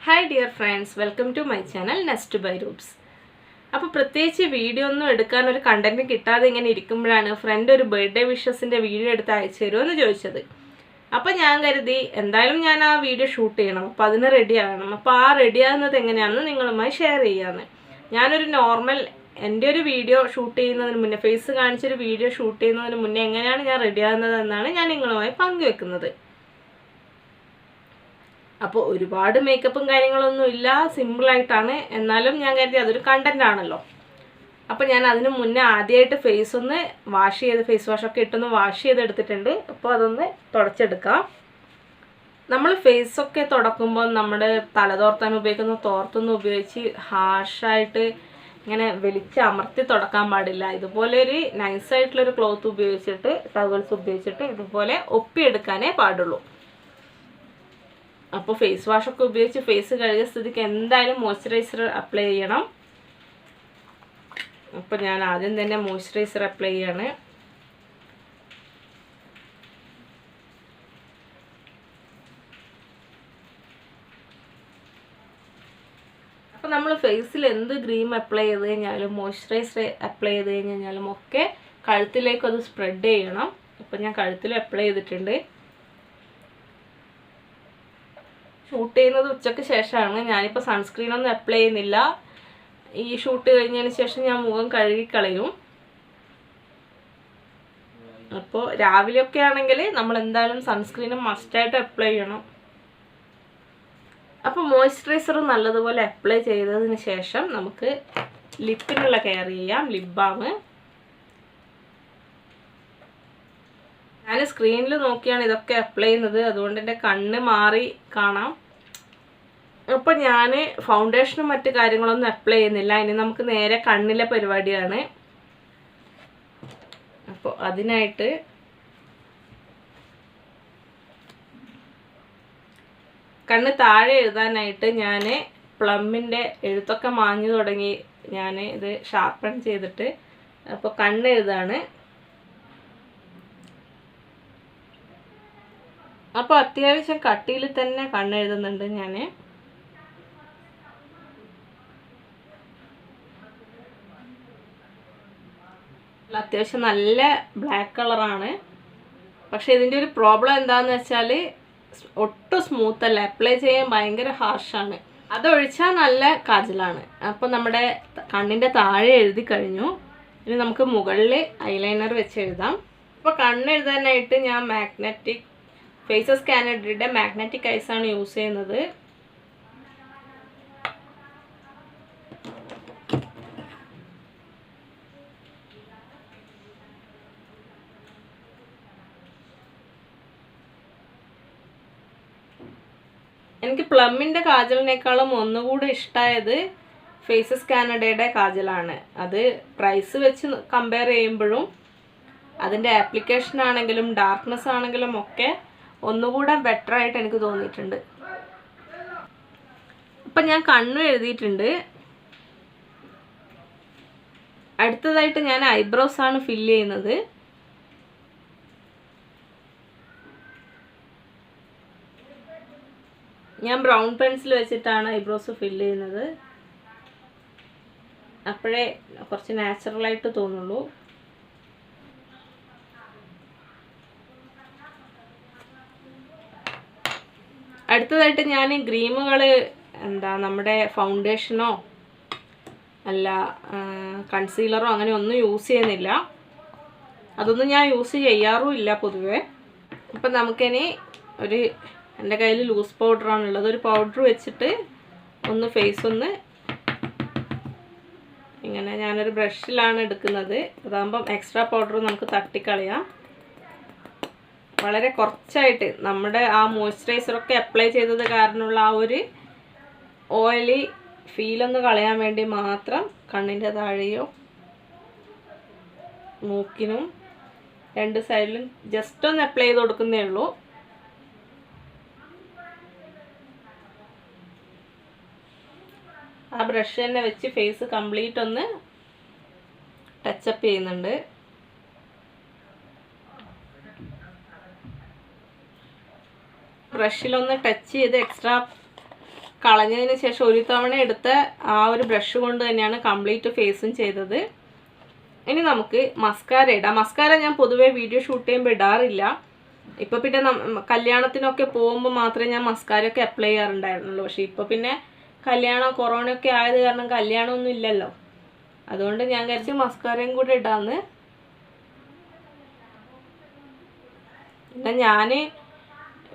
Hi dear friends, welcome to my channel Nest by Roots. അപ്പോൾ പ്രത്യേകിച്ച് video ഒന്നും എടുക്കാൻ ഒരു കണ്ടന്റ് കിട്ടാതെ ഇങ്ങനെ ഇരിക്കുമ്പോഴാണ് ഫ്രണ്ട് ഒരു ബർത്ത്ഡേ വിഷസിന്റെ വീഡിയോ എടുത്ത് അയച്ചു തരുമോ എന്ന് ചോദിച്ചത്. അപ്പോൾ ഞാൻ കരുതി എന്തായാലും ഞാൻ ആ വീഡിയോ ഷൂട്ട് ചെയ്യണം. അപ്പോൾ അതിന് റെഡി ആകണം. അപ്പോൾ ആ റെഡി ആകുന്നത് എങ്ങനെയാണെന്ന് നിങ്ങളുമായി ഷെയർ ചെയ്യാമെന്ന്. ഞാനൊരു നോർമൽ എൻ്റെ ഒരു വീഡിയോ ഷൂട്ട് ചെയ്യുന്നതിന് മുന്നേ ഫേസ് കാണിച്ചൊരു വീഡിയോ ഷൂട്ട് ചെയ്യുന്നതിന് മുന്നേ എങ്ങനെയാണ് ഞാൻ റെഡി ആകുന്നത് എന്നാണ് ഞാൻ നിങ്ങളുമായി പങ്കുവെക്കുന്നത്. അപ്പോൾ ഒരുപാട് മേക്കപ്പും കാര്യങ്ങളൊന്നും ഇല്ല, സിമ്പിളായിട്ടാണ്. എന്നാലും ഞാൻ കരുതി അതൊരു കണ്ടന്റ് ആണല്ലോ. അപ്പോൾ ഞാൻ അതിന് മുന്നേ ആദ്യമായിട്ട് ഫേസ് ഒന്ന് വാഷ് ചെയ്ത് ഫേസ് വാഷൊക്കെ ഇട്ടൊന്ന് വാഷ് ചെയ്തെടുത്തിട്ടുണ്ട്. അപ്പോൾ അതൊന്ന് തുടച്ചെടുക്കാം. നമ്മൾ ഫേസൊക്കെ തുടക്കുമ്പോൾ നമ്മുടെ തലതോർത്താൻ ഉപയോഗിക്കുന്ന തോർത്തൊന്നും ഉപയോഗിച്ച് ഹാർഷായിട്ട് ഇങ്ങനെ വലിച്ച് അമർത്തി തുടക്കാൻ പാടില്ല. ഇതുപോലെ ഒരു നൈസായിട്ടുള്ളൊരു ക്ലോത്ത് ഉപയോഗിച്ചിട്ട് ടവൽസ് ഉപയോഗിച്ചിട്ട് ഇതുപോലെ ഒപ്പിയെടുക്കാനേ പാടുള്ളൂ. അപ്പോൾ ഫേസ് വാഷൊക്കെ ഉപയോഗിച്ച് ഫേസ് കഴുകിയ സ്ഥിതിക്ക് എന്തായാലും മോയ്സ്ചറൈസർ അപ്ലൈ ചെയ്യണം. അപ്പോൾ ഞാൻ ആദ്യം തന്നെ മോയ്സ്ചറൈസർ അപ്ലൈ ചെയ്യാണ്. അപ്പോൾ നമ്മൾ ഫേസിൽ എന്ത് ക്രീം അപ്ലൈ ചെയ്ത് കഴിഞ്ഞാലും മോയ്സ്ചറൈസർ അപ്ലൈ ചെയ്ത് കഴിഞ്ഞാലും ഒക്കെ കഴുത്തിലേക്ക് അത് സ്പ്രെഡ് ചെയ്യണം. അപ്പോൾ ഞാൻ കഴുത്തിൽ അപ്ലൈ ചെയ്തിട്ടുണ്ട്. ഷൂട്ട് ചെയ്യുന്നത് ഉച്ചയ്ക്ക് ശേഷമാണ്. ഞാനിപ്പോൾ സൺസ്ക്രീനൊന്നും അപ്ലൈ ചെയ്യുന്നില്ല. ഈ ഷൂട്ട് കഴിഞ്ഞതിന് ശേഷം ഞാൻ മുഖം കഴുകിക്കളയും. അപ്പോൾ രാവിലെയൊക്കെ ആണെങ്കിൽ നമ്മൾ എന്തായാലും സൺസ്ക്രീനും മസ്റ്റായിട്ട് അപ്ലൈ ചെയ്യണം. അപ്പോൾ മോയ്സ്ചറൈസർ നല്ലതുപോലെ അപ്ലൈ ചെയ്തതിന് ശേഷം നമുക്ക് ലിപ്പിനുള്ള കെയർ ചെയ്യാം. ലിപ് ബാം ഞാൻ സ്ക്രീനിൽ നോക്കിയാണ് ഇതൊക്കെ അപ്ലൈ ചെയ്യുന്നത്, അതുകൊണ്ട് എൻ്റെ കണ്ണ് മാറി കാണാം. അപ്പോൾ ഞാൻ ഫൗണ്ടേഷനും മറ്റു കാര്യങ്ങളൊന്നും അപ്ലൈ ചെയ്യുന്നില്ല. ഇനി നമുക്ക് നേരെ കണ്ണിലെ പരിപാടിയാണ്. അപ്പോൾ അതിനായിട്ട് കണ്ണ് താഴെ എഴുതാനായിട്ട് ഞാൻ പ്ലമ്മിൻ്റെ എഴുത്തൊക്കെ മാഞ്ഞു തുടങ്ങി. ഞാൻ ഇത് ഷാർപ്പൺ ചെയ്തിട്ട് അപ്പോൾ കണ്ണ് എഴുതാണ്. അപ്പോൾ അത്യാവശ്യം കട്ടിയിൽ തന്നെ കണ്ണെഴുതുന്നുണ്ട് ഞാൻ. അത്യാവശ്യം നല്ല ബ്ലാക്ക് കളറാണ്. പക്ഷെ ഇതിൻ്റെ ഒരു പ്രോബ്ലം എന്താണെന്ന് വെച്ചാൽ ഒട്ടും സ്മൂത്തല്ല, അപ്ലൈ ചെയ്യാൻ ഭയങ്കര ഹാർഷാണ്. അതൊഴിച്ചാൽ നല്ല കാജലാണ്. അപ്പോൾ നമ്മുടെ കണ്ണിൻ്റെ താഴെ എഴുതി കഴിഞ്ഞു. ഇനി നമുക്ക് മുകളിൽ ഐലൈനർ വെച്ച് എഴുതാം. അപ്പോൾ കണ്ണെഴുതാനായിട്ട് ഞാൻ മാഗ്നറ്റിക് ഫേസസ് കാനഡയുടെ മാഗ്നറ്റിക് ഐസാണ് യൂസ് ചെയ്യുന്നത്. എനിക്ക് പ്ലമ്മിൻ്റെ കാജലിനേക്കാളും ഒന്നുകൂടി ഇഷ്ടമായത് ഫേസസ് കാനഡയുടെ കാജലാണ്. അത് പ്രൈസ് വെച്ച് കമ്പയർ ചെയ്യുമ്പോഴും അതിൻ്റെ ആപ്ലിക്കേഷൻ ആണെങ്കിലും ഡാർക്ക്നെസ് ആണെങ്കിലും ഒക്കെ ഒന്നുകൂടെ ബെറ്റർ ആയിട്ട് എനിക്ക് തോന്നിയിട്ടുണ്ട്. അപ്പം ഞാൻ കണ്ണു എഴുതിയിട്ടുണ്ട്. അടുത്തതായിട്ട് ഞാൻ ഐബ്രോസ് ആണ് ഫില്ല് ചെയ്യുന്നത്. ഞാൻ ബ്രൗൺ പെൻസിൽ വെച്ചിട്ടാണ് ഐബ്രോസ് ഫില്ല് ചെയ്യുന്നത്. അപ്പോഴേ കുറച്ച് നാച്ചുറലായിട്ട് തോന്നുള്ളൂ. അടുത്തതായിട്ട് ഞാൻ ക്രീമുകൾ നമ്മുടെ ഫൗണ്ടേഷനോ അല്ല കൺസീലറോ അങ്ങനെ ഒന്നും യൂസ് ചെയ്യുന്നില്ല. അതൊന്നും ഞാൻ യൂസ് ചെയ്യാറുമില്ല പൊതുവേ. അപ്പം നമുക്കിനി എൻ്റെ കയ്യിൽ ലൂസ് പൗഡറാണുള്ളത്. ഒരു പൗഡർ വെച്ചിട്ട് ഒന്ന് ഫേസ് ഒന്ന് ഇങ്ങനെ ഞാനൊരു ബ്രഷിലാണ് എടുക്കുന്നത്. അതാകുമ്പം എക്സ്ട്രാ പൗഡർ നമുക്ക് തട്ടിക്കളയാം. വളരെ കുറച്ചായിട്ട് നമ്മുടെ ആ മോയ്സ്ചറൈസറൊക്കെ അപ്ലൈ ചെയ്തത് കാരണമുള്ള ആ ഒരു ഓയിലി ഫീലൊന്ന് കളയാൻ വേണ്ടി മാത്രം കണ്ണിൻ്റെ താഴെയോ മൂക്കിനും രണ്ട് സൈഡിലും ജസ്റ്റ് ഒന്ന് അപ്ലൈ ചെയ്ത് കൊടുക്കുന്നേ ഉള്ളൂ. ആ ബ്രഷ് തന്നെ വെച്ച് ഫേസ് കംപ്ലീറ്റ് ഒന്ന് ടച്ചപ്പ് ചെയ്യുന്നുണ്ട്. ബ്രഷിലൊന്ന് ടച്ച് ചെയ്ത് എക്സ്ട്രാ കളഞ്ഞതിന് ശേഷം ഒരു തവണ എടുത്ത ആ ഒരു ബ്രഷ് കൊണ്ട് തന്നെയാണ് കംപ്ലീറ്റ് ഫേസും ചെയ്തത്. ഇനി നമുക്ക് മസ്കാര ഇടാം. മസ്കാര ഞാൻ പൊതുവേ വീഡിയോ ഷൂട്ട് ചെയ്യുമ്പോൾ ഇടാറില്ല. ഇപ്പോൾ പിന്നെ കല്യാണത്തിനൊക്കെ പോകുമ്പോൾ മാത്രമേ ഞാൻ മസ്കാരയൊക്കെ അപ്ലൈ ചെയ്യാറുണ്ടായിരുന്നുള്ളൂ. പക്ഷേ ഇപ്പോൾ പിന്നെ കല്യാണം കൊറോണയൊക്കെ ആയത് കാരണം കല്യാണമൊന്നും ഇല്ലല്ലോ. അതുകൊണ്ട് ഞാൻ കരുതി മസ്കാരയും കൂടെ ഇടാന്ന്. പിന്നെ ഞാൻ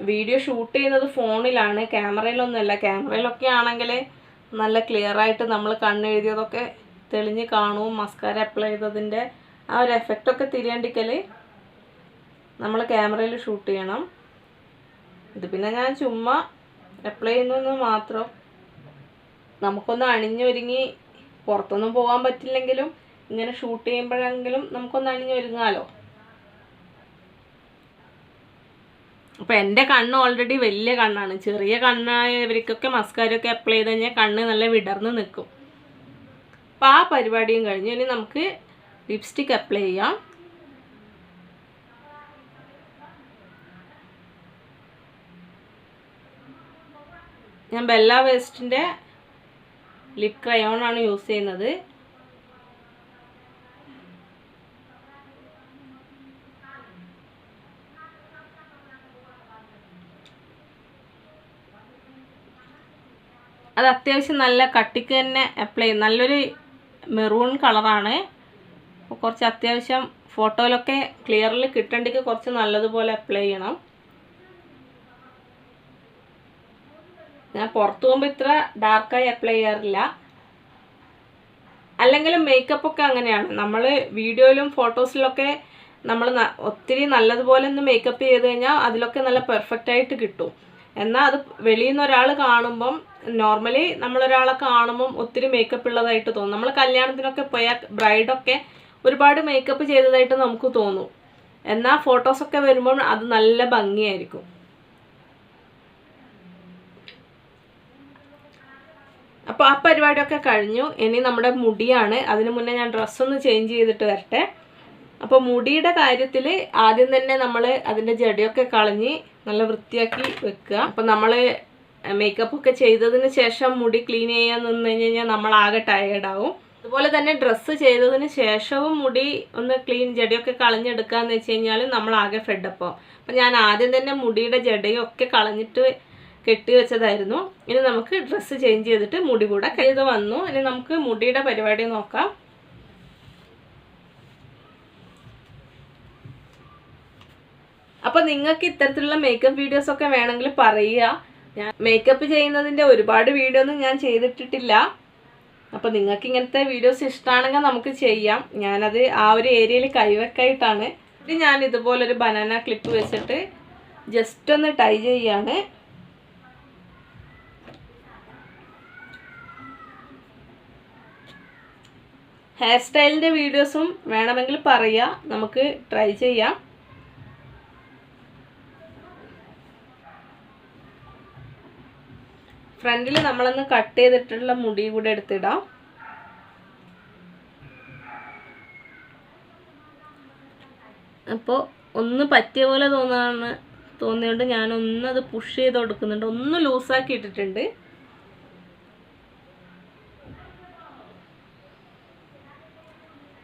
വീഡിയോ ഷൂട്ട് ചെയ്യുന്നത് ഫോണിലാണ്, ക്യാമറയിലൊന്നുമല്ല. ക്യാമറയിലൊക്കെ ആണെങ്കിൽ നല്ല ക്ലിയർ ആയിട്ട് നമ്മൾ കണ്ണെഴുതിയതൊക്കെ തെളിഞ്ഞ് കാണും. മസ്കാര അപ്ലൈ ചെയ്തതിൻ്റെ ആ ഒരു എഫക്റ്റൊക്കെ തിരിയണ്ടിക്കൽ നമ്മൾ ക്യാമറയിൽ ഷൂട്ട് ചെയ്യണം. ഇത് പിന്നെ ഞാൻ ചുമ്മാ അപ്ലൈ ചെയ്യുന്നതെന്ന് മാത്രം. നമുക്കൊന്ന് അണിഞ്ഞൊരുങ്ങി പുറത്തൊന്നും പോകാൻ പറ്റില്ലെങ്കിലും ഇങ്ങനെ ഷൂട്ട് ചെയ്യുമ്പോഴെങ്കിലും നമുക്കൊന്ന് അണിഞ്ഞൊരുങ്ങാലോ. അപ്പോൾ എൻ്റെ കണ്ണ് ഓൾറെഡി വലിയ കണ്ണാണ്. ചെറിയ കണ്ണായവർക്കൊക്കെ മസ്കാരയൊക്കെ അപ്ലൈ ചെയ്ത് കഴിഞ്ഞാൽ കണ്ണ് നല്ല വിടർന്ന് നിൽക്കും. അപ്പോൾ ആ പരിപാടിയും കഴിഞ്ഞു. ഇനി നമുക്ക് ലിപ്സ്റ്റിക് അപ്ലൈ ചെയ്യാം. ഞാൻ ബെല്ല വേസ്റ്റിൻ്റെ ലിപ് ക്രയോൺ ആണ് യൂസ് ചെയ്യുന്നത്. അത് അത്യാവശ്യം നല്ല കട്ടിക്ക് തന്നെ അപ്ലൈ ചെയ്യും. നല്ലൊരു മെറൂൺ കളറാണ്. കുറച്ച് അത്യാവശ്യം ഫോട്ടോയിലൊക്കെ ക്ലിയറിൽ കിട്ടണ്ടെങ്കിൽ കുറച്ച് നല്ലതുപോലെ അപ്ലൈ ചെയ്യണം. ഞാൻ പുറത്തു പോകുമ്പോൾ ഇത്ര ഡാർക്കായി അപ്ലൈ ചെയ്യാറില്ല. അല്ലെങ്കിലും മേക്കപ്പൊക്കെ അങ്ങനെയാണ്. നമ്മൾ വീഡിയോയിലും ഫോട്ടോസിലൊക്കെ നമ്മൾ ഒത്തിരി നല്ലതുപോലെ ഒന്ന് മേക്കപ്പ് ചെയ്ത് കഴിഞ്ഞാൽ അതിലൊക്കെ നല്ല പെർഫെക്റ്റ് ആയിട്ട് കിട്ടും. എന്നാൽ അത് വെളിയിൽ നിന്ന് ഒരാൾ കാണുമ്പം, നോർമലി നമ്മളൊരാളെ കാണുമ്പം ഒത്തിരി മേക്കപ്പ് ഉള്ളതായിട്ട് തോന്നും. നമ്മൾ കല്യാണത്തിനൊക്കെ പോയാൽ ബ്രൈഡൊക്കെ ഒരുപാട് മേക്കപ്പ് ചെയ്തതായിട്ട് നമുക്ക് തോന്നും. എന്നാൽ ഫോട്ടോസൊക്കെ വരുമ്പോൾ അത് നല്ല ഭംഗിയായിരിക്കും. അപ്പോൾ ആ പരിപാടിയൊക്കെ കഴിഞ്ഞു. ഇനി നമ്മുടെ മുടിയാണ്. അതിന് മുന്നേ ഞാൻ ഡ്രസ്സൊന്ന് ചേഞ്ച് ചെയ്തിട്ട് വരട്ടെ. അപ്പോൾ മുടിയുടെ കാര്യത്തിൽ ആദ്യം തന്നെ നമ്മൾ അതിൻ്റെ ജടയൊക്കെ കളഞ്ഞ് നല്ല വൃത്തിയാക്കി വെക്കുക. അപ്പോൾ നമ്മൾ മേക്കപ്പൊക്കെ ചെയ്തതിന് ശേഷം മുടി ക്ലീൻ ചെയ്യാൻ നിന്ന് കഴിഞ്ഞാൽ നമ്മളാകെ ടയേർഡാവും. അതുപോലെ തന്നെ ഡ്രസ്സ് ചെയ്തതിന് ശേഷവും മുടി ഒന്ന് ജടയൊക്കെ കളഞ്ഞെടുക്കാന്ന് വെച്ച് കഴിഞ്ഞാൽ നമ്മളാകെ ഫെഡപ്പാവും. അപ്പോൾ ഞാൻ ആദ്യം തന്നെ മുടിയുടെ ജടയൊക്കെ കളഞ്ഞിട്ട് കെട്ടി വെച്ചതായിരുന്നു. ഇനി നമുക്ക് ഡ്രസ്സ് ചേഞ്ച് ചെയ്തിട്ട് മുടി കൂടെ ചെയ്ത് വന്നു. ഇനി നമുക്ക് മുടിയുടെ പരിപാടി നോക്കാം. അപ്പോൾ നിങ്ങൾക്ക് ഇത്തരത്തിലുള്ള മേക്കപ്പ് വീഡിയോസൊക്കെ വേണമെങ്കിൽ പറയുക. ഞാൻ മേക്കപ്പ് ചെയ്യുന്നതിൻ്റെ ഒരുപാട് വീഡിയോ ഒന്നും ഞാൻ ചെയ്തിട്ടിട്ടില്ല. അപ്പോൾ നിങ്ങൾക്ക് ഇങ്ങനത്തെ വീഡിയോസ് ഇഷ്ടമാണെങ്കിൽ നമുക്ക് ചെയ്യാം. ഞാനത് ആ ഒരു ഏരിയയിൽ കൈവെക്കായിട്ടാണ്. ഇത് ഞാൻ ഇതുപോലൊരു ബനാന ക്ലിപ്പ് വെച്ചിട്ട് ജസ്റ്റ് ഒന്ന് ടൈ ചെയ്യാണ്. ഹെയർ സ്റ്റൈലിൻ്റെ വീഡിയോസും വേണമെങ്കിൽ പറയുക, നമുക്ക് ട്രൈ ചെയ്യാം. ഫ്രണ്ടിൽ നമ്മളൊന്ന് കട്ട് ചെയ്തിട്ടുള്ള മുടി കൂടെ എടുത്തിടാം. അപ്പോൾ ഒന്ന് പറ്റിയ പോലെ തോന്നിയോണ്ട് ഞാനൊന്നത് പുഷ് ചെയ്ത് കൊടുക്കുന്നുണ്ട്. ഒന്ന് ലൂസാക്കി ഇട്ടിട്ടുണ്ട്.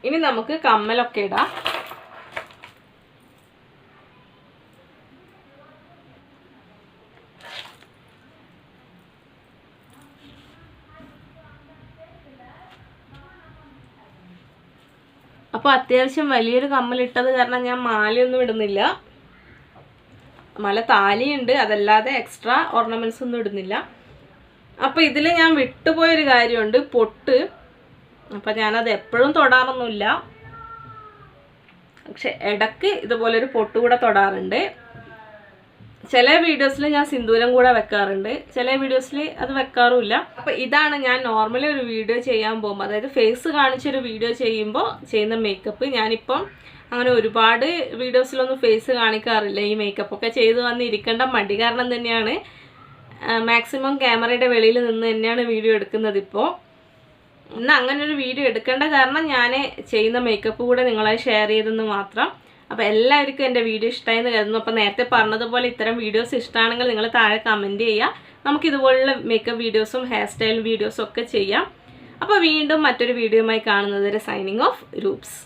ഇനി നമുക്ക് കമ്മലൊക്കെ ഇടാം. അപ്പോൾ അത്യാവശ്യം വലിയൊരു കമ്മലിട്ടത് കാരണം ഞാൻ മാലയൊന്നും ഇടുന്നില്ല. മാല താലിയുണ്ട്, അതല്ലാതെ എക്സ്ട്രാ ഓർണമെൻറ്റ്സ് ഒന്നും ഇടുന്നില്ല. അപ്പോൾ ഇതിൽ ഞാൻ വിട്ടുപോയൊരു കാര്യമുണ്ട്, പൊട്ട്. അപ്പം ഞാനത് എപ്പോഴും തൊടാറൊന്നുമില്ല. പക്ഷെ ഇടയ്ക്ക് ഇതുപോലൊരു പൊട്ട് കൂടെ തൊടാറുണ്ട്. ചില വീഡിയോസിൽ ഞാൻ സിന്ദൂരം കൂടെ വെക്കാറുണ്ട്, ചില വീഡിയോസിൽ അത് വെക്കാറുമില്ല. അപ്പോൾ ഇതാണ് ഞാൻ നോർമലി ഒരു വീഡിയോ ചെയ്യാൻ പോകുമ്പോൾ, അതായത് ഫേസ് കാണിച്ചൊരു വീഡിയോ ചെയ്യുമ്പോൾ ചെയ്യുന്ന മേക്കപ്പ്. ഞാനിപ്പം അങ്ങനെ ഒരുപാട് വീഡിയോസിലൊന്നും ഫേസ് കാണിക്കാറില്ല. ഈ മേക്കപ്പൊക്കെ ചെയ്ത് വന്നിരിക്കേണ്ട മടി കാരണം തന്നെയാണ് മാക്സിമം ക്യാമറയുടെ വെളിയിൽ നിന്ന് തന്നെയാണ് വീഡിയോ എടുക്കുന്നത്. ഇപ്പോൾ ഇന്ന് അങ്ങനെ ഒരു വീഡിയോ എടുക്കേണ്ട കാരണം ഞാൻ ചെയ്യുന്ന മേക്കപ്പ് കൂടെ നിങ്ങളായി ഷെയർ ചെയ്തെന്ന് മാത്രം. അപ്പോൾ എല്ലാവർക്കും എൻ്റെ വീഡിയോ ഇഷ്ടമായെന്ന് കരുതുന്നു. അപ്പോൾ നേരത്തെ പറഞ്ഞതുപോലെ ഇത്തരം വീഡിയോസ് ഇഷ്ടമാണെങ്കിൽ നിങ്ങൾ താഴെ കമൻറ്റ് ചെയ്യുക. നമുക്കിതുപോലുള്ള മേക്കപ്പ് വീഡിയോസും ഹെയർ സ്റ്റൈൽ വീഡിയോസും ഒക്കെ ചെയ്യാം. അപ്പോൾ വീണ്ടും മറ്റൊരു വീഡിയോയുമായി കാണുന്നത് വരെ സൈനിങ് ഓഫ് രൂപ്സ്.